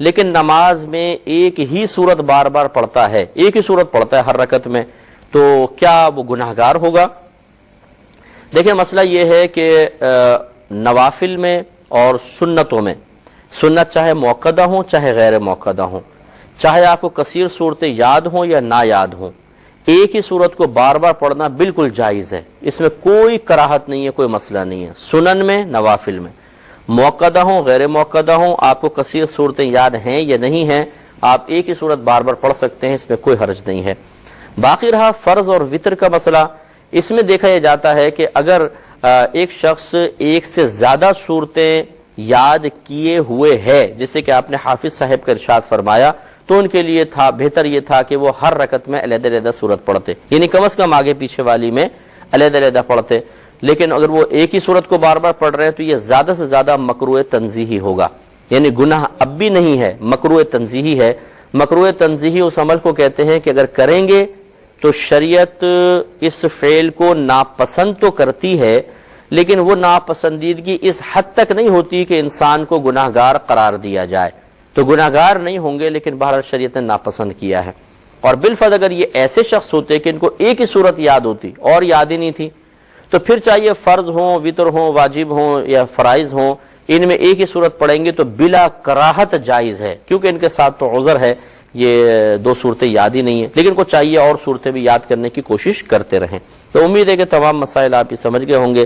لیکن نماز میں ایک ہی صورت بار بار پڑھتا ہے، ایک ہی صورت پڑھتا ہے ہر رکعت میں، تو کیا وہ گناہگار ہوگا؟ دیکھیں مسئلہ یہ ہے کہ نوافل میں اور سنتوں میں، سنت چاہے موقدہ ہوں چاہے غیر موقدہ ہوں، چاہے آپ کو کثیر صورتیں یاد ہوں یا نہ یاد ہوں، ایک ہی صورت کو بار بار پڑھنا بالکل جائز ہے، اس میں کوئی کراہت نہیں ہے، کوئی مسئلہ نہیں ہے، سنن میں نوافل میں، موقدہ ہوں غیر موقدہ ہوں، آپ کو کثیر صورتیں یاد ہیں یا نہیں ہیں، آپ ایک ہی صورت بار بار پڑھ سکتے ہیں، اس میں کوئی حرج نہیں ہے۔ باقی رہا فرض اور وتر کا مسئلہ، اس میں دیکھا یہ جاتا ہے کہ اگر ایک شخص ایک سے زیادہ صورتیں یاد کیے ہوئے ہے، جیسے کہ آپ نے حافظ صاحب کا ارشاد فرمایا، تو ان کے لیے بہتر یہ تھا کہ وہ ہر رکعت میں علیحدہ علیحدہ صورت پڑھتے، یعنی کم از کم آگے پیچھے والی میں علیحدہ علیحدہ پڑھتے۔ لیکن اگر وہ ایک ہی صورت کو بار بار پڑھ رہے ہیں تو یہ زیادہ سے زیادہ مکروہ تنزیہی ہوگا، یعنی گناہ اب بھی نہیں ہے، مکروہ تنزیہی ہے۔ مکروہ تنزیہی اس عمل کو کہتے ہیں کہ اگر کریں گے تو شریعت اس فعل کو ناپسند تو کرتی ہے، لیکن وہ ناپسندیدگی اس حد تک نہیں ہوتی کہ انسان کو گناہگار قرار دیا جائے، تو گناہگار نہیں ہوں گے، لیکن بہرحال شریعت نے ناپسند کیا ہے۔ اور بالفرض اگر یہ ایسے شخص ہوتے کہ ان کو ایک ہی صورت یاد ہوتی اور یاد ہی نہیں تھی، تو پھر چاہیے فرض ہوں، وتر ہوں، واجب ہوں یا فرائض ہوں، ان میں ایک ہی صورت پڑھیں گے تو بلا کراہت جائز ہے، کیونکہ ان کے ساتھ تو عذر ہے، یہ دو صورتیں یاد ہی نہیں ہیں، لیکن کو چاہیے اور صورتیں بھی یاد کرنے کی کوشش کرتے رہیں۔ تو امید ہے کہ تمام مسائل آپ یہ سمجھ گئے ہوں گے